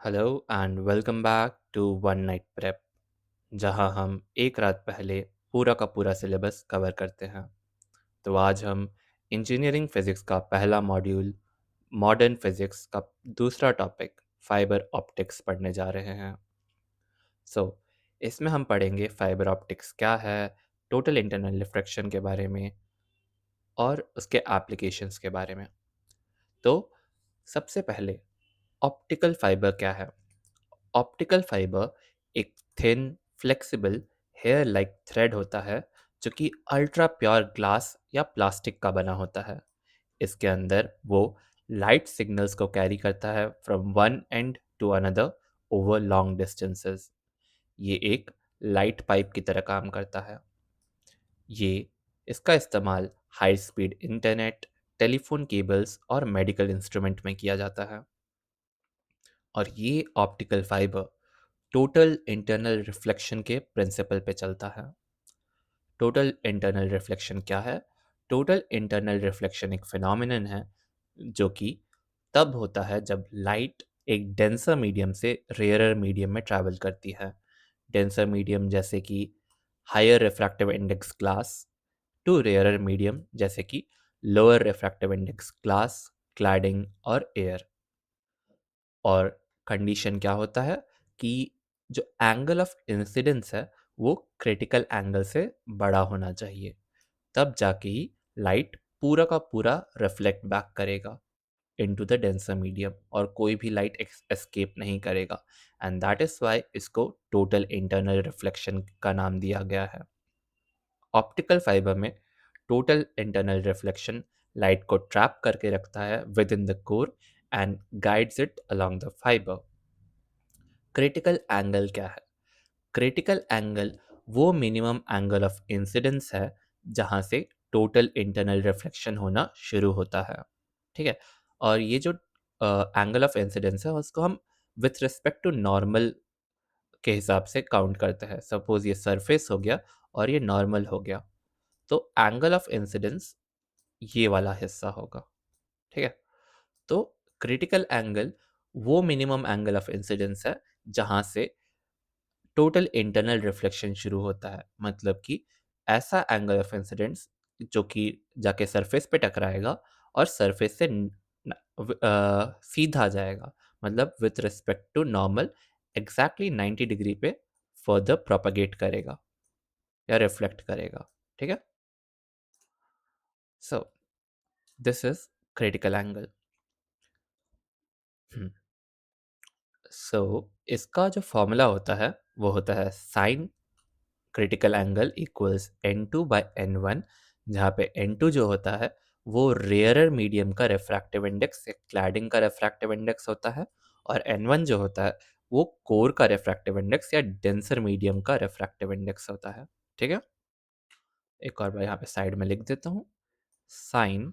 Hello and welcome back to one night prep जहां हम एक रात पहले पूरा का पूरा सिलेबस कवर करते हैं। तो आज हम इंजीनियरिंग फिजिक्स का पहला मॉड्यूल मॉडर्न फिजिक्स का दूसरा टॉपिक फाइबर ऑप्टिक्स पढ़ने जा रहे हैं। सो इसमें हम पढ़ेंगे फाइबर ऑप्टिक्स क्या है, टोटल इंटरनल रिफ्रैक्शन के बारे में और उसके एप्लीकेशंस के बारे में। तो सबसे पहले ऑप्टिकल फाइबर क्या है। ऑप्टिकल फाइबर एक thin flexible hair like thread होता है जो कि अल्ट्रा प्योर ग्लास या प्लास्टिक का बना होता है। इसके अंदर वो लाइट सिग्नल्स को कैरी करता है from one end to another over long distances. ये एक लाइट पाइप की तरह काम करता है। ये इसका इस्तेमाल high speed internet, telephone cables और मेडिकल इंस्ट्रूमेंट में किया जाता है। और ये optical fibre total internal reflection के प्रिंसिपल पे चलता है। टोटल इंटरनल रिफ्लेक्शन क्या है? टोटल इंटरनल रिफ्लेक्शन एक फिनोमिनन है जो कि तब होता है जब लाइट एक डेंसर मीडियम से रेयरर मीडियम में ट्रैवल करती है। डेंसर मीडियम जैसे कि higher refractive index glass to rarer medium जैसे कि lower refractive index glass, cladding और एयर। और कंडीशन क्या होता है कि जो एंगल ऑफ इंसिडेंस है वो क्रिटिकल एंगल से बड़ा होना चाहिए, तब जाके ही लाइट पूरा का पूरा रिफ्लेक्ट बैक करेगा इनटू द डेंसर मीडियम और कोई भी लाइट एस्केप नहीं करेगा। एंड दैट इज वाई इसको टोटल इंटरनल रिफ्लेक्शन का नाम दिया गया है। ऑप्टिकल फाइबर में टोटल इंटरनल रिफ्लेक्शन लाइट को ट्रैप करके रखता है with in the core and guides it along the fibre. Critical angle क्या है? क्रिटिकल एंगल वो मिनिमम एंगल ऑफ इंसिडेंस है जहां से टोटल इंटरनल रिफ्लेक्शन होना शुरू होता है। ठीक है। और ये जो एंगल ऑफ इंसिडेंस है उसको हम विथ रिस्पेक्ट टू नॉर्मल के हिसाब से काउंट करते हैं। सपोज ये सरफेस हो गया और ये नॉर्मल हो गया, तो एंगल ऑफ इंसिडेंस ये वाला हिस्सा होगा। ठीक है। तो क्रिटिकल एंगल वो मिनिमम एंगल ऑफ इंसिडेंस है जहां से टोटल इंटरनल रिफ्लेक्शन शुरू होता है। मतलब कि ऐसा एंगल ऑफ इंसिडेंस जो कि जाके सरफेस पे टकराएगा और सरफेस से सीधा जाएगा, मतलब with respect to normal exactly 90 degree पे फर्दर प्रोपागेट करेगा या रिफ्लेक्ट करेगा। ठीक है। So this is critical angle. So इसका जो फॉर्मूला होता है वो होता है sine critical angle equals n2 by n1, जहाँ पे n2 जो होता है वो रेयरर मीडियम का रिफ्रैक्टिव इंडेक्स या क्लैडिंग का रिफ्रैक्टिव इंडेक्स होता है, और n1 जो होता है वो कोर का रिफ्रैक्टिव इंडेक्स या डेंसर मीडियम का रिफ्रैक्टिव इंडेक्स होता है। ठीक है। एक और बार यहाँ पे साइड में लिख देता हूँ, sine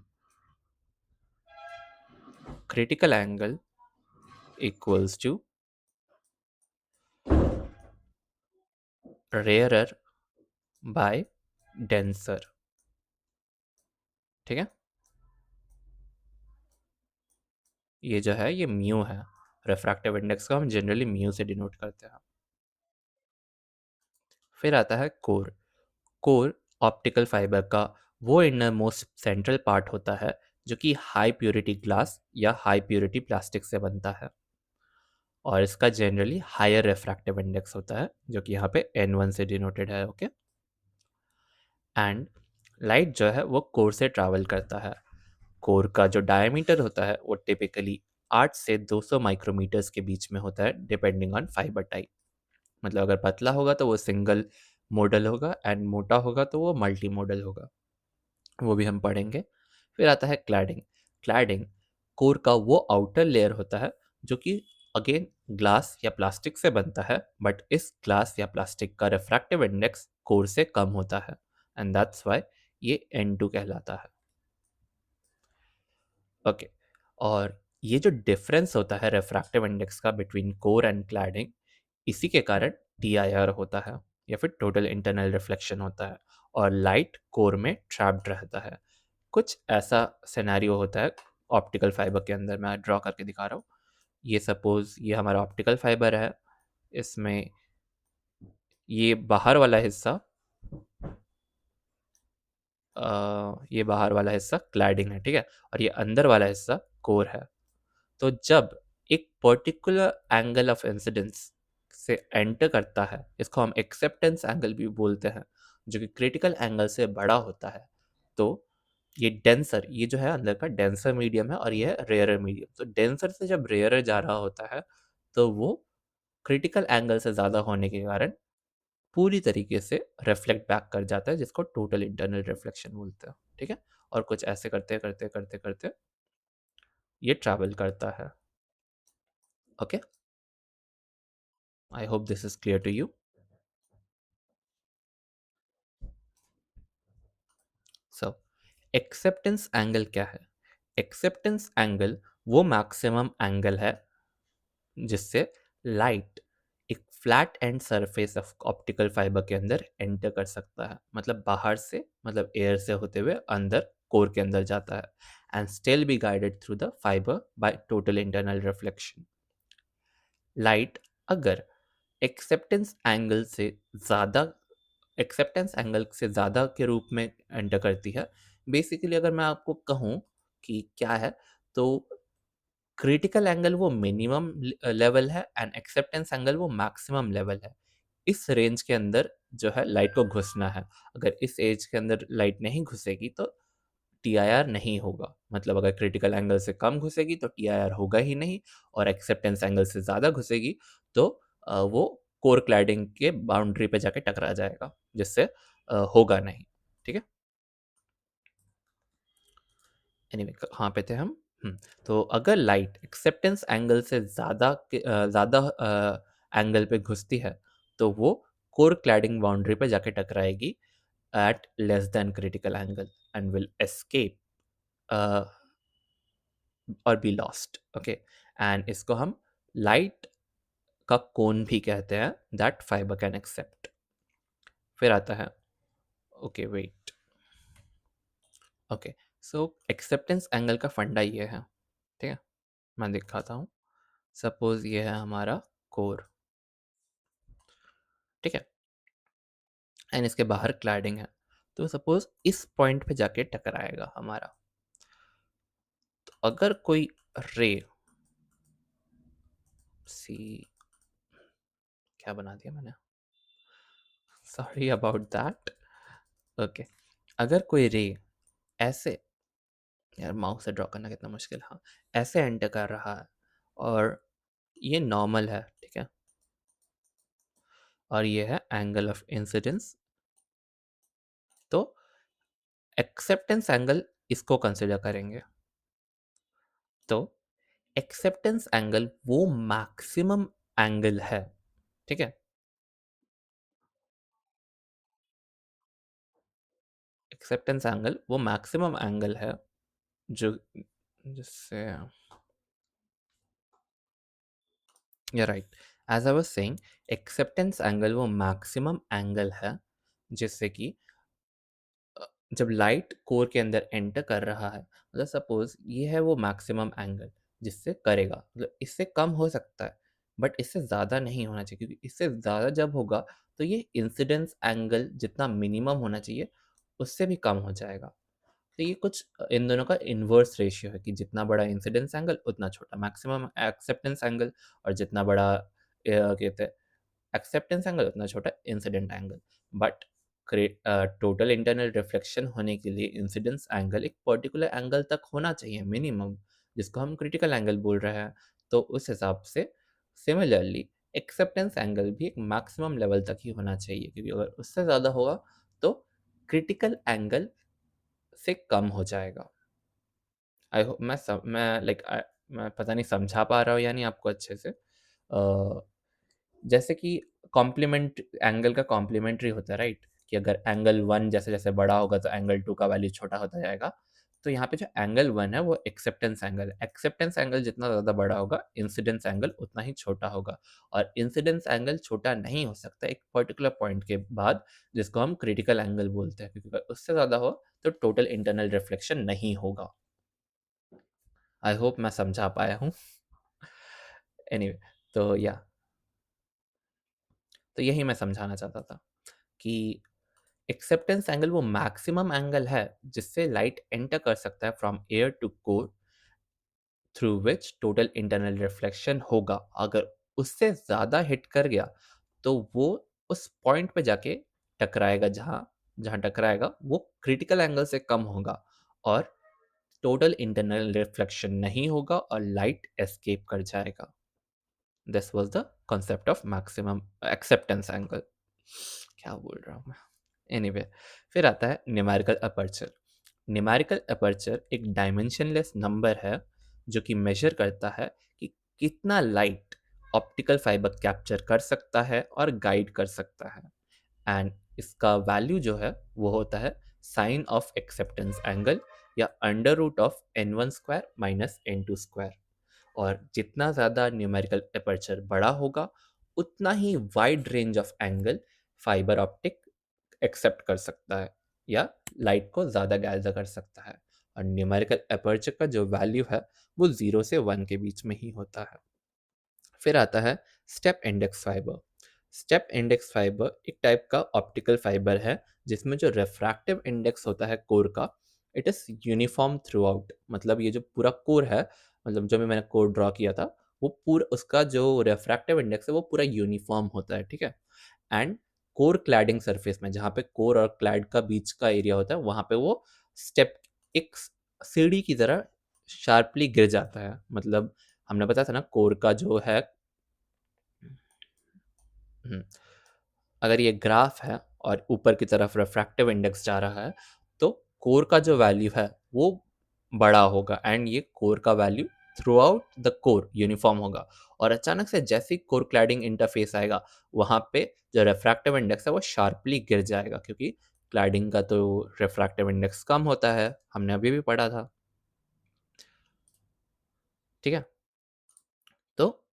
critical angle equals to rarer by denser. ठीक है। ये जो है ये म्यू है। रिफ्रैक्टिव इंडेक्स को हम जनरली म्यू से डिनोट करते हैं। फिर आता है कोर। कोर ऑप्टिकल फाइबर का वो इनर मोस्ट सेंट्रल पार्ट होता है जो कि हाई प्योरिटी ग्लास या हाई प्योरिटी प्लास्टिक से बनता है, और इसका जनरली हायर रिफ्रैक्टिव इंडेक्स होता है जो कि यहाँ पे n1 से डिनोटेड है। ओके। एंड लाइट जो है वो कोर से ट्रैवल करता है। कोर का जो डायमीटर होता है वो टिपिकली 8 से 200 माइक्रोमीटर्स के बीच में होता है डिपेंडिंग ऑन फाइबर टाइप। मतलब अगर पतला होगा तो वो सिंगल मोडल होगा एंड मोटा होगा तो वो मल्टी मोडल होगा, वो भी हम पढ़ेंगे। फिर आता है क्लैडिंग। क्लैडिंग कोर का वो आउटर लेयर होता है जो कि अगेन ग्लास या प्लास्टिक से बनता है, बट इस ग्लास या प्लास्टिक का रिफ्रैक्टिव इंडेक्स कोर से कम होता है, एंड दैट्स वाई ये N2 कहलाता है। ओके। और ये जो डिफरेंस होता है रिफ्रैक्टिव इंडेक्स का बिटवीन कोर एंड क्लैडिंग, इसी के कारण TIR होता है या फिर टोटल इंटरनल रिफ्लेक्शन होता है, और लाइट कोर में ट्रैप्ड रहता है। कुछ ऐसा सिनेरियो होता है ऑप्टिकल फाइबर के अंदर, मैं ड्रॉ करके दिखा रहा हूँ। ये सपोज़ ये हमारा ऑप्टिकल फाइबर है, इसमें ये बाहर वाला हिस्सा ये बाहर वाला हिस्सा क्लैडिंग है, ठीक है? और ये अंदर वाला हिस्सा कोर है। तो जब एक पर्टिकुलर एंगल ऑफ इंसिडेंस से एंटर करता है, इसको हम एक्सेप्टेंस एंगल भी बोलते हैं, जो कि क्रिटिकल एंगल से बड़ा होता है, तो ये डेंसर, ये जो है अंदर का डेंसर मीडियम है और ये है रेयरर मीडियम। तो डेंसर से जब रेयरर जा रहा होता है, तो वो क्रिटिकल एंगल से ज़्यादा होने के कारण पूरी तरीके से रिफ्लेक्ट बैक कर जाता है, जिसको टोटल इंटरनल रिफ्लेक्शन बोलते हैं, ठीक है? और कुछ ऐसे करते करते करते करते ये ट्रैवल करता है। Okay, I hope this is clear to you. So acceptance angle क्या है? एक्सेप्टेंस एंगल वो मैक्सिमम एंगल है जिससे लाइट एक flat end surface of optical fibre के अंदर एंटर कर सकता है, मतलब बाहर से, मतलब एयर से होते हुए अंदर कोर के अंदर जाता है, and still be guided through the fibre by total internal reflection. Light अगर एक्सेप्टेंस एंगल से ज़्यादा एक्सेप्टेंस एंगल से ज़्यादा के रूप में एंटर करती है, बेसिकली अगर मैं आपको कहूँ कि क्या है, तो क्रिटिकल एंगल वो मिनिमम लेवल है एंड एक्सेप्टेंस एंगल वो मैक्सिमम लेवल है। इस रेंज के अंदर जो है लाइट को घुसना है। अगर इस एज के अंदर लाइट नहीं घुसेगी तो टीआईआर नहीं होगा। मतलब अगर क्रिटिकल एंगल से कम घुसेगी तो टीआईआर होगा ही नहीं, और एक्सेप्टेंस एंगल से ज़्यादा घुसेगी तो वो कोर क्लैडिंग के बाउंड्री पे जाके टकरा जाएगा, जिससे होगा नहीं। ठीक है? एनीवे कहाँ पे थे हम? तो अगर लाइट एक्सेप्टेंस एंगल से ज़्यादा एंगल पे घुसती है, तो वो कोर क्लैडिंग बाउंड्री पे जाके टकराएगी at less than critical angle and will escape और बी लॉस्ट। ओके, एंड इसको हम लाइट का कोन भी कहते हैं दैट फाइबर कैन एक्सेप्ट। फिर आता है, ओके वेट, ओके, सो एक्सेप्टेंस एंगल का फंडा ये है, ठीक है? मैं दिखाता हूँ। सपोज ये है हमारा कोर, ठीक है, एंड इसके बाहर क्लैडिंग है। तो सपोज इस पॉइंट पे जाके टकराएगा हमारा। तो अगर कोई रे, सी, क्या बना दिया मैंने, सॉरी अबाउट दैट। ओके, अगर कोई रे ऐसे, यार माउस से ड्रॉ करना कितना मुश्किल, हाँ, ऐसे एंटर कर रहा है और ये नॉर्मल है, ठीक है, और ये है एंगल ऑफ इंसिडेंस, तो एक्सेप्टेंस एंगल इसको कंसिडर करेंगे। तो एक्सेप्टेंस एंगल वो मैक्सिमम एंगल है, ठीक है? एक्सेप्टेंस एंगल वो मैक्सिमम एंगल है जो, जिससे, या right, as I was saying, acceptance angle वो मैक्सिमम एंगल है जिससे कि जब लाइट कोर के अंदर एंटर कर रहा है, मतलब सपोज ये है वो मैक्सिमम एंगल जिससे करेगा, मतलब इससे कम हो सकता है बट इससे ज़्यादा नहीं होना चाहिए, क्योंकि इससे ज़्यादा जब होगा तो ये इंसिडेंस एंगल जितना मिनिमम होना चाहिए उससे भी कम हो जाएगा। तो ये कुछ इन दोनों का इन्वर्स रेशियो है कि जितना बड़ा इंसिडेंस एंगल उतना छोटा मैक्सिमम एक्सेप्टेंस एंगल, और जितना बड़ा कहते हैं एक्सेप्टेंस एंगल उतना छोटा incident angle. But total internal reflection होने के लिए इंसिडेंस एंगल एक पर्टिकुलर एंगल तक होना चाहिए मिनिमम, जिसको हम क्रिटिकल एंगल बोल रहे हैं। तो उस हिसाब से सिमिलरली एक्सेप्टेंस एंगल भी एक मैक्सिमम लेवल तक ही होना चाहिए, क्योंकि अगर उससे ज़्यादा होगा तो क्रिटिकल एंगल से कम हो जाएगा। आई होप मैं पता नहीं समझा पा रहा हूँ या नहीं आपको अच्छे से। जैसे कि कॉम्प्लीमेंट एंगल का कॉम्प्लीमेंट्री होता है, राइट? कि अगर एंगल 1 जैसे-जैसे बड़ा होगा तो एंगल 2 का वैल्यू छोटा होता जाएगा। तो यहाँ पे जो एंगल 1 है वो एक्सेप्टेंस एंगल है। एक्सेप्टेंस एंगल जितना ज़्यादा बड़ा होगा, इंसिडेंस एंगल उतना ही छोटा होगा, और इंसिडेंस एंगल छोटा नहीं हो सकता एक पर्टिकुलर पॉइंट के बाद, जिसको हम क्रिटिकल एंगल बोलते हैं, क्योंकि अगर उससे ज़्यादा हो तो टोटल इंटरनल रिफ्लेक्शन नहीं होगा। आई होप मैं समझा पाया हूँ। एनीवे, तो या तो यही मैं समझाना चाहता था कि एक्सेप्टेंस एंगल वो मैक्सिमम एंगल है जिससे लाइट एंटर कर सकता है from air to core, through which total internal reflection होगा। अगर उससे ज़्यादा हिट कर गया तो वो उस पॉइंट पे जाके टकराएगा, जहाँ जहाँ टकराएगा वो क्रिटिकल एंगल से कम होगा और टोटल इंटरनल रिफ्लेक्शन नहीं होगा और लाइट एस्केप कर जाएगा। This was the concept of maximum acceptance angle. क्या बोल रहा हूँ मैं? एनीवे, फिर आता है न्यूमेरिकल अपर्चर। न्यूमेरिकल अपर्चर एक डायमेंशनलेस नंबर है जो कि मेजर करता है कि कितना लाइट ऑप्टिकल फाइबर कैप्चर कर सकता है और गाइड कर सकता है। एंड इसका वैल्यू जो है वो होता है साइन ऑफ एक्सेप्टेंस एंगल या under root of n1 square minus n2 square. और जितना ज़्यादा न्यूमेरिकल अपर्चर बड़ा होगा उतना ही wide range of angle fibre optic accept कर सकता है या लाइट को ज़्यादा गैदर कर सकता है। और न्यूमेरिकल अपर्चर का जो वैल्यू है वो 0 से 1 के बीच में ही होता है। फिर आता है step index fibre. Step index fibre एक टाइप का ऑप्टिकल फाइबर है जिसमें जो रिफ्रैक्टिव इंडेक्स होता है कोर का, it is uniform through out. मतलब ये जो पूरा कोर है, मतलब जो भी मैंने कोर ड्रॉ किया था, वो पूरा उसका जो रिफ्रैक्टिव इंडेक्स है वो पूरा यूनिफॉर्म होता है, ठीक है। एंड कोर क्लैडिंग सरफेस में, जहाँ पे कोर और क्लैड का बीच का एरिया होता है, वहाँ पे वो स्टेप एक सीढ़ी की तरह शार्पली गिर जाता है। मतलब हमने बताया था ना, कोर का जो है, हम्म, अगर ये ग्राफ है और ऊपर की तरफ रिफ्रैक्टिव इंडेक्स जा रहा है तो कोर का जो वैल्यू है वो बड़ा होगा एंड ये कोर का value through out the core uniform होगा। और अचानक से जैसे ही कोर क्लैडिंग इंटरफेस आएगा वहाँ पे जो रिफ्रैक्टिव इंडेक्स है वो शार्पली गिर जाएगा, क्योंकि क्लैडिंग का तो रिफ्रैक्टिव इंडेक्स कम होता है, हमने अभी भी पढ़ा था, ठीक है। तो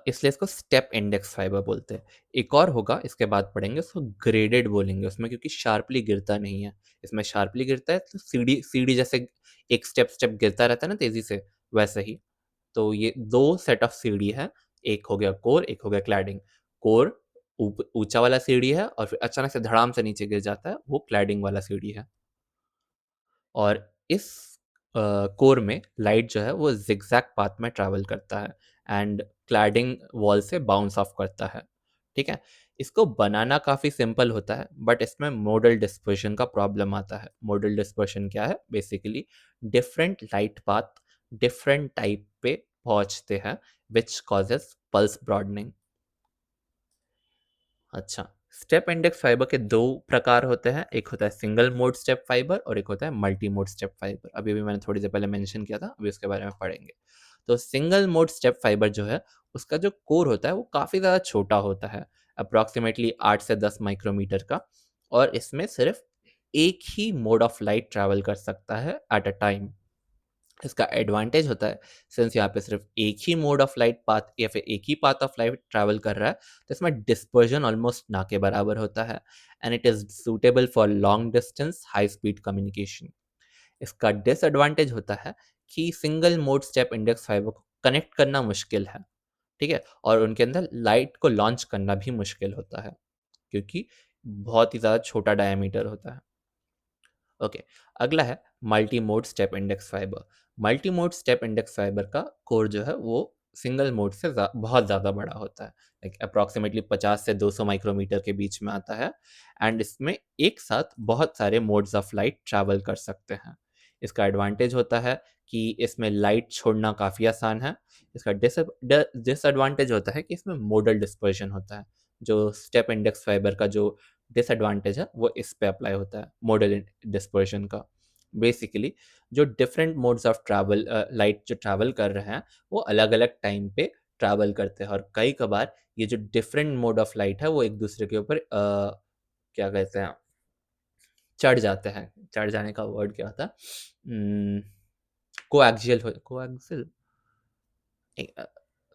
इसलिए इसको स्टेप इंडेक्स फाइबर बोलते हैं। एक और होगा, इसके बाद पढ़ेंगे, उसको ग्रेडेड बोलेंगे उसमें, क्योंकि शार्पली गिरता नहीं है। इसमें शार्पली गिरता है तो सीढ़ी सीढ़ी जैसे एक स्टेप स्टेप गिरता रहता है ना तेजी से, वैसे ही। तो ये दो सेट ऑफ सीढ़ी है, एक हो गया कोर, एक हो गया क्लैडिंग। कोर ऊंचा वाला सीढ़ी है और फिर अचानक से धड़ाम से नीचे गिर जाता है, वो क्लैडिंग वाला सीढ़ी है। और इस कोर में लाइट जो है वो जिगजैग पाथ में ट्रैवल करता है एंड क्लैडिंग वॉल से बाउंस ऑफ करता है, ठीक है। इसको बनाना काफ़ी सिंपल होता है, बट इसमें मोडल डिस्पर्शन का प्रॉब्लम आता है। मोडल डिस्पर्शन क्या है? Basically different light path different type पे पहुंचते हैं, विच कॉजेस पल्स ब्रॉडनिंग। अच्छा, स्टेप इंडेक्स फाइबर के दो प्रकार होते हैं, एक होता है सिंगल मोड स्टेप फाइबर और एक होता है मल्टी मोड स्टेप फाइबर। अभी भी मैंने थोड़ी देर पहले मेंशन किया था, अभी उसके बारे में पढ़ेंगे। तो सिंगल मोड स्टेप फाइबर जो है उसका जो कोर होता है वो काफ़ी ज़्यादा छोटा होता है, अप्रॉक्सीमेटली 8 से 10 माइक्रोमीटर का। और इसमें सिर्फ एक ही मोड ऑफ लाइट ट्रैवल कर सकता है एट अ टाइम। इसका एडवांटेज होता है, सिंस यहाँ पे सिर्फ एक ही मोड ऑफ लाइट पाथ या फिर एक ही पाथ ऑफ लाइट ट्रैवल कर रहा है, तो इसमें डिस्पर्जन ऑलमोस्ट ना के बराबर होता है and it is suitable for long distance high speed communication. इसका डिसएडवांटेज होता है कि single mode step index fibre को कनेक्ट करना मुश्किल है, ठीक है, और उनके अंदर लाइट को लॉन्च करना भी मुश्किल होता है, क्योंकि बहुत ही ज़्यादा छोटा डायमीटर होता है। ओके, अगला है multi mode step index fibre. Multi mode step index fibre का कोर जो है वो सिंगल मोड से बहुत ज़्यादा बड़ा होता है, लाइक अप्रॉक्सीमेटली 50 से 200 माइक्रोमीटर के बीच में आता है एंड इसमें एक साथ बहुत सारे मोड्स ऑफ लाइट ट्रैवल कर सकते हैं। इसका एडवांटेज होता है कि इसमें लाइट छोड़ना काफ़ी आसान है। इसका डिसएडवांटेज होता है कि इसमें मोडल डिस्पर्शन होता है। जो स्टेप इंडेक्स फाइबर का जो डिसएडवांटेज है वो इस पे अप्लाई होता है, मॉडल डिस्पर्शन का। बेसिकली जो different modes of travel, light जो ट्रैवल कर रहे हैं वो अलग अलग टाइम पे ट्रैवल करते हैं, और कई कबार ये जो डिफरेंट मोड ऑफ लाइट है वो एक दूसरे के ऊपर क्या कहते हैं, चढ़ जाते हैं। चढ़ जाने का वर्ड क्या होता है? कोएक्सियल,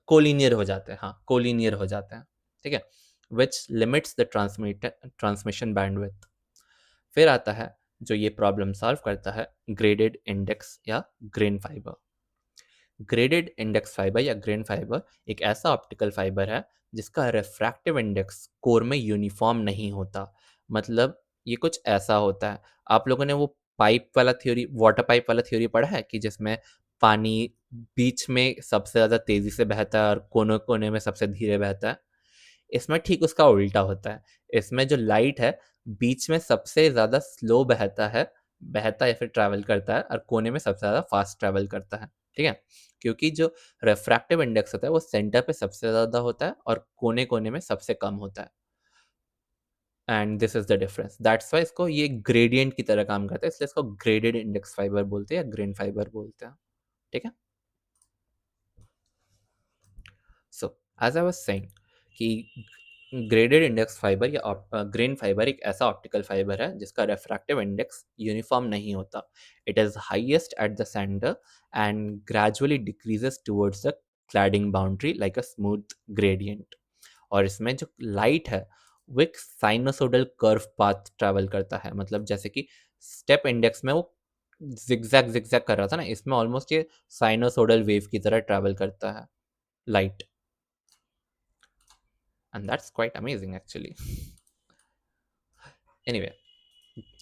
कोलिनियर हो जाते हैं, हाँ कोलिनियर हो जाते हैं, ठीक है, विच लिमिट्स द ट्रांसमिशन बैंडविड्थ। फिर आता है जो ये प्रॉब्लम सॉल्व करता है, ग्रेडेड इंडेक्स या grain fibre. Graded index fibre या ग्रेन फाइबर एक ऐसा ऑप्टिकल फाइबर है जिसका रिफ्रैक्टिव इंडेक्स कोर में यूनिफॉर्म नहीं होता। मतलब ये कुछ ऐसा होता है, आप लोगों ने वो पाइप वाला थ्योरी, वाटर पाइप वाला थ्योरी पढ़ा है कि जिसमें पानी बीच में सबसे ज़्यादा तेज़ी से बहता है और कोने कोने में सबसे धीरे बहता है। इसमें ठीक उसका उल्टा होता है। इसमें जो लाइट है, बीच में सबसे ज़्यादा स्लो बहता या फिर ट्रैवल करता है, और कोने में सबसे ज़्यादा फास्ट ट्रैवल करता है। ठीक है? क्योंकि जो रिफ्रैक्टिव इंडेक्स होता है वो सेंटर पे सबसे ज़्यादा होता है और कोने-कोने में सबसे कम होता है। And this is the difference. That's why इसको ये ग्रेडिएंट की तरह काम करता है, इसलिए इसको ग्रेडेड इंडेक्स फाइबर बोलते हैं या ग्रेन फाइबर बोलते हैं। ठीक है? So as I was saying कि ग्रेडेड इंडेक्स फाइबर या ग्रेन फाइबर एक ऐसा ऑप्टिकल फाइबर है जिसका रिफ्रैक्टिव इंडेक्स यूनिफॉर्म नहीं होता। It is highest at the centre and gradually decreases towards the cladding boundary like a smooth gradient. और इसमें जो लाइट है वो एक साइनोसोडल कर्व पाथ ट्रैवल करता है। मतलब जैसे कि स्टेप इंडेक्स में वो जिगजैग जिगजैग कर रहा था ना, इसमें ऑलमोस्ट ये साइनोसोडल वेव की तरह ट्रैवल करता है light. And that's quite amazing actually. Anyway,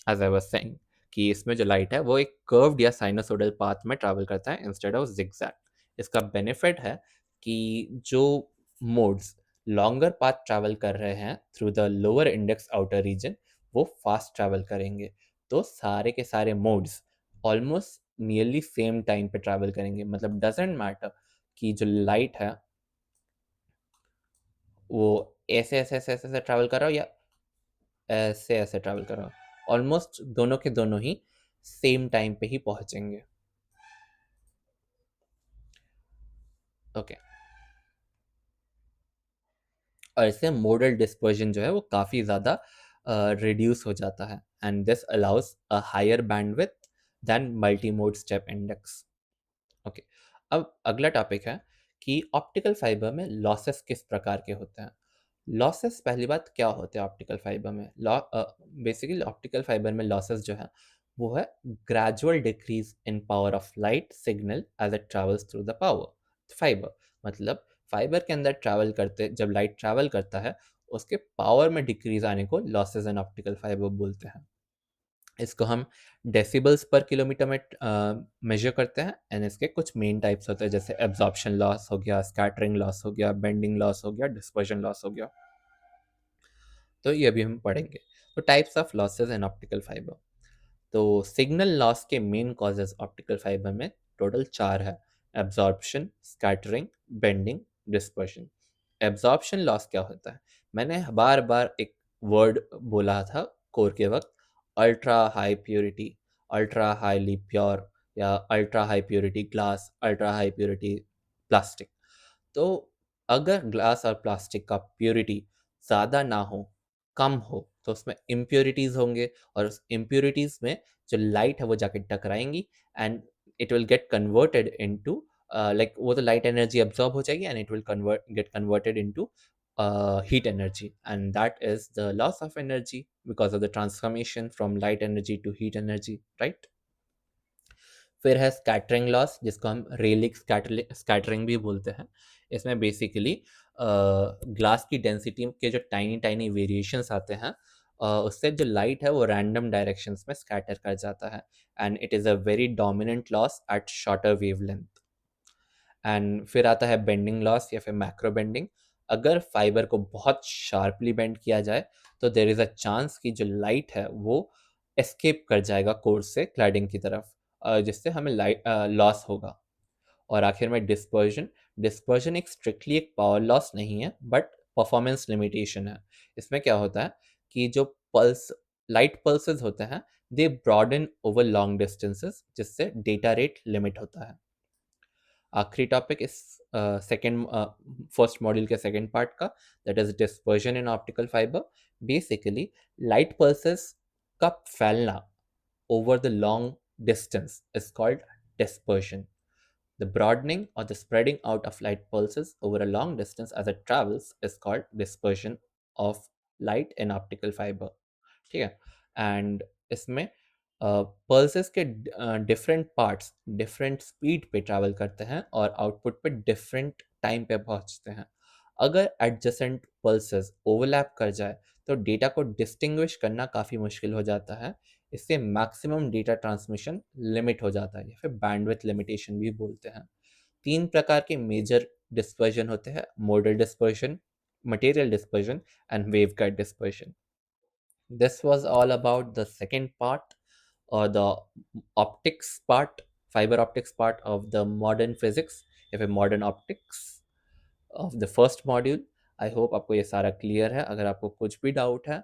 as I was saying कि इसमें जो लाइट है वो एक कर्व्ड या साइनोसोडल पाथ में ट्रैवल करता है इंस्टेड ऑफ जिगजैग। इसका बेनिफिट है कि जो मोड्स लॉन्गर पाथ ट्रैवल कर रहे हैं through the lower index outer region, वो फास्ट ट्रैवल करेंगे। तो सारे के सारे modes almost nearly same time पे ट्रैवल करेंगे। मतलब डजेंट मैटर कि जो लाइट है वो ऐसे ऐसे ऐसे ऐसे ट्रैवल कर रहा हो या ऐसे ऐसे ट्रैवल कर रहा हो, ऑलमोस्ट दोनों के दोनों ही सेम टाइम पे ही पहुंचेंगे। ओके। और इससे मोडल डिस्पर्जन जो है वो काफ़ी ज़्यादा रिड्यूस हो जाता है and this allows a higher bandwidth than multi mode step index. Okay. अब अगला टॉपिक है कि ऑप्टिकल फाइबर में लॉसेस किस प्रकार के होते हैं। लॉसेस, पहली बात क्या होते हैं ऑप्टिकल फाइबर में? बेसिकली ऑप्टिकल फाइबर में लॉसेस जो है वो है gradual decrease in power of light signal as it travels through the power fibre. मतलब फाइबर के अंदर ट्रैवल करते, जब लाइट ट्रैवल करता है, उसके पावर में डिक्रीज आने को लॉसेस इन ऑप्टिकल फाइबर बोलते हैं। इसको हम डेसिबल्स पर किलोमीटर में मेजर करते हैं एंड इसके कुछ मेन टाइप्स होते हैं, जैसे एब्जॉर्प्शन लॉस हो गया, स्कैटरिंग लॉस हो गया, बेंडिंग लॉस हो गया, डिस्पर्जन लॉस हो गया। तो ये अभी हम पढ़ेंगे। तो types of losses in optical fibre. तो सिग्नल लॉस के मेन कॉजेज ऑप्टिकल फाइबर में टोटल 4 है: absorption, scattering, bending, dispersion. Absorption loss क्या होता है? मैंने बार बार एक वर्ड बोला था कोर के वक्त, ultra high purity, ultra highly pure, या ultra high purity glass, ultra high purity plastic. तो अगर ग्लास और प्लास्टिक का प्योरिटी ज़्यादा ना हो, कम हो, तो उसमें इम्प्योरिटीज़ होंगे, और उस इम्प्योरिटीज़ में जो लाइट है वो जाके टकराएंगी and it will get converted into, like वो तो लाइट एनर्जी अब्सॉर्ब हो जाएगी and it will get converted into heat energy, and that is the loss of energy because of the transformation from light energy to heat energy, right? फिर है scattering loss, जिसको हम relic scattering भी बोलते हैं। इसमें बेसिकली ग्लास की density के जो टाइनी टाइनी वेरिएशंस आते हैं, उससे जो लाइट है वो रैंडम डायरेक्शंस में स्कैटर कर जाता है and it is a very dominant loss at shorter wavelength. And फिर आता है बेंडिंग लॉस या फिर मैक्रो बेंडिंग। अगर फाइबर को बहुत शार्पली बेंड किया जाए तो देर इज़ अ चांस कि जो लाइट है वो एस्केप कर जाएगा कोर्स से क्लैडिंग की तरफ, जिससे हमें लाइट लॉस होगा। और आखिर में डिस्पर्जन। डिस्पर्जन एक स्ट्रिक्टली एक पावर लॉस नहीं है, बट परफॉर्मेंस लिमिटेशन है। इसमें क्या होता है कि जो पल्स लाइट पल्सेस होते हैं, दे ब्रॉडन ओवर लॉन्ग डिस्टेंसेस, जिससे डेटा रेट लिमिट होता है। आखिरी टॉपिक इस सेकेंड फर्स्ट मॉड्यूल के सेकेंड पार्ट का, that is dispersion in optical fibre. Basically light pulses का फैलना over the long distance is called dispersion. The broadening or the spreading out of light pulses over a long distance as it travels is called dispersion of light in optical fiber. ठीक है? And इसमें pulses के different parts different speed पे travel करते हैं और output पे different time पे पहुंचते हैं। अगर एडजेसेंट पल्सेस ओवरलैप कर जाए तो डेटा को डिस्टिंग्विश करना काफ़ी मुश्किल हो जाता है। इससे मैक्सिमम डेटा ट्रांसमिशन लिमिट हो जाता है या फिर बैंडविड्थ लिमिटेशन भी बोलते हैं। तीन प्रकार के मेजर डिस्पर्जन होते हैं: model dispersion, material dispersion and waveguide dispersion. This was all about the second part, or the optics part, fiber optics part of the modern physics, या फिर modern optics of the first module. I hope आपको ये सारा clear है। अगर आपको कुछ भी डाउट है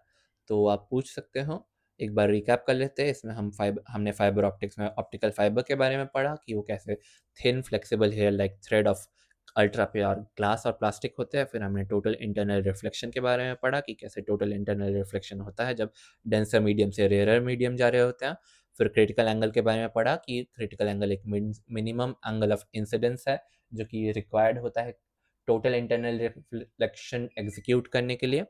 तो आप पूछ सकते हो। एक बार रिकैप कर लेते हैं। इसमें हमने फाइबर ऑप्टिक्स में ऑप्टिकल फाइबर के बारे में पढ़ा कि वो कैसे thin flexible hair like thread of ultra pure glass और प्लास्टिक होते हैं। फिर हमने टोटल इंटरनल रिफ्लेक्शन के बारे में पढ़ा कि कैसे टोटल इंटरनल रिफ्लेक्शन होता है जब डेंसर मीडियम से रेयर मीडियम जा रहे होते हैं। फिर क्रिटिकल एंगल के बारे में पढ़ा कि क्रिटिकल एंगल एक मिनिमम एंगल ऑफ इंसिडेंस है जो कि रिक्वायर्ड होता है टोटल इंटरनल रिफ्लेक्शन एग्जीक्यूट करने के लिए।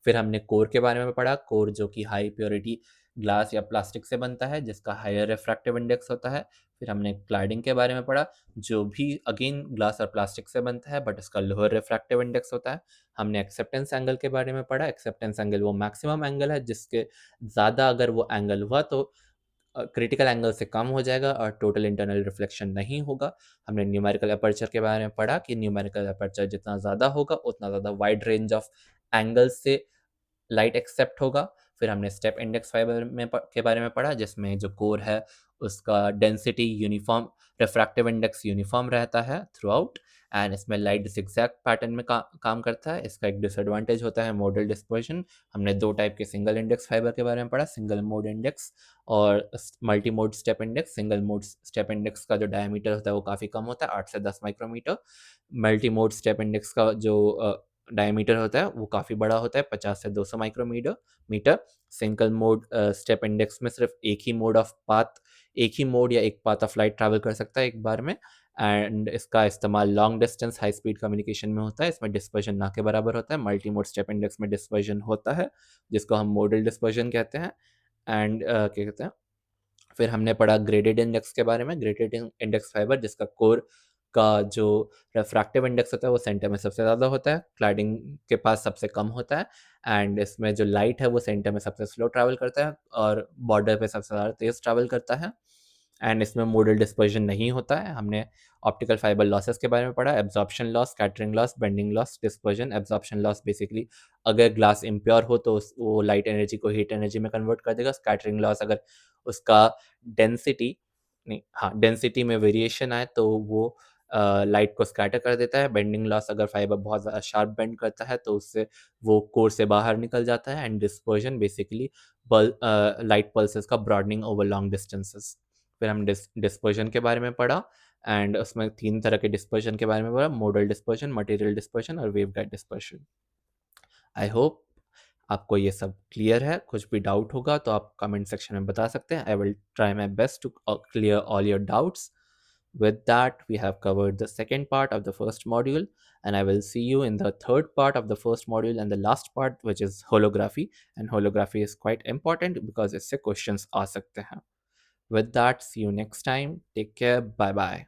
फिर हमने कोर के बारे में पढ़ा, कोर जो कि हाई प्योरिटी ग्लास या प्लास्टिक से बनता है जिसका हायर रिफ्रैक्टिव इंडेक्स होता है। फिर हमने क्लाडिंग के बारे में पढ़ा जो भी अगेन ग्लास और प्लास्टिक से बनता है बट इसका लोअर रिफ्रैक्टिव इंडेक्स होता है। हमने एक्सेप्टेंस एंगल के बारे में पढ़ा। एक्सेप्टेंस एंगल वो मैक्सिमम एंगल है जिसके ज़्यादा अगर वो एंगल हुआ तो क्रिटिकल एंगल से कम हो जाएगा और टोटल इंटरनल रिफ्लेक्शन नहीं होगा। हमने न्यूमेरिकल अपर्चर के बारे में पढ़ा कि न्यूमेरिकल अपर्चर जितना ज़्यादा होगा उतना ज़्यादा वाइड रेंज ऑफ एंगल्स से लाइट एक्सेप्ट होगा। फिर हमने स्टेप इंडेक्स फाइबर के बारे में पढ़ा जिसमें जो कोर है उसका density uniform, refractive index uniform रहता है थ्रू आउट एंड इसमें लाइट जिगजैग पैटर्न में काम करता है। इसका एक डिसएडवांटेज होता है मोडल डिस्पर्जन। हमने दो टाइप के सिंगल इंडेक्स फाइबर के बारे में पढ़ा, सिंगल मोड इंडेक्स और multi mode step index. Single mode step index का जो डायमीटर होता है वो काफ़ी कम होता है, 8 से 10 micrometre. Multi mode step index का जो डायमीटर होता है वो काफ़ी बड़ा होता है, 50 से 200 micrometre. Single mode step index में सिर्फ एक ही मोड या एक पाथ ऑफ लाइट ट्रैवल कर सकता है एक बार में एंड इसका इस्तेमाल long distance high speed communication में होता है। इसमें डिस्पर्जन ना के बराबर होता है। मल्टी मोड स्टेप इंडेक्स में डिस्पर्जन होता है जिसको हम मोडल डिस्पर्जन कहते हैं एंड क्या कहते हैं। फिर हमने पढ़ा ग्रेडेड इंडेक्स के बारे में, ग्रेडेड इंडेक्स फाइबर जिसका कोर का जो रिफ्रैक्टिव इंडेक्स होता है वो सेंटर में सबसे ज़्यादा होता है, क्लैडिंग के पास सबसे कम होता है एंड इसमें जो लाइट है वो सेंटर में सबसे स्लो ट्रैवल करता है और बॉर्डर पे सबसे ज़्यादा तेज़ ट्रैवल करता है एंड इसमें मोडल डिस्पर्जन नहीं होता है। हमने ऑप्टिकल फाइबर लॉसेस के बारे में पढ़ा, absorption loss, scattering loss, bending loss, dispersion. Absorption loss basically अगर ग्लास इम्प्योर हो तो वो लाइट एनर्जी को हीट एनर्जी में कन्वर्ट कर देगा। स्कैटरिंग लॉस अगर उसका डेंसिटी नहीं हाँ डेंसिटी में वेरिएशन आए तो वो लाइट को स्कैटर कर देता है। बेंडिंग लॉस अगर फाइबर बहुत ज़्यादा शार्प बेंड करता है तो उससे वो कोर से बाहर निकल जाता है and dispersion basically light pulses का ब्रॉडनिंग ओवर लॉन्ग डिस्टेंसेस। फिर हम डिस्पर्जन के बारे में पढ़ा एंड उसमें तीन तरह के डिस्पर्जन के बारे में पढ़ा, मॉडल डिस्पर्जन, मटेरियल डिस्पर्जन और वेवगाइड डिस्पर्जन। आई होप आपको ये सब क्लियर है। कुछ भी डाउट होगा तो आप कमेंट सेक्शन में बता सकते हैं। I will try my best to clear all your doubts. With that, we have covered the second part of the first module, and I will see you in the third part of the first module and the last part, which is holography. And holography is quite important because इससे questions आ सकते हैं. With that, see you next time. Take care. Bye bye.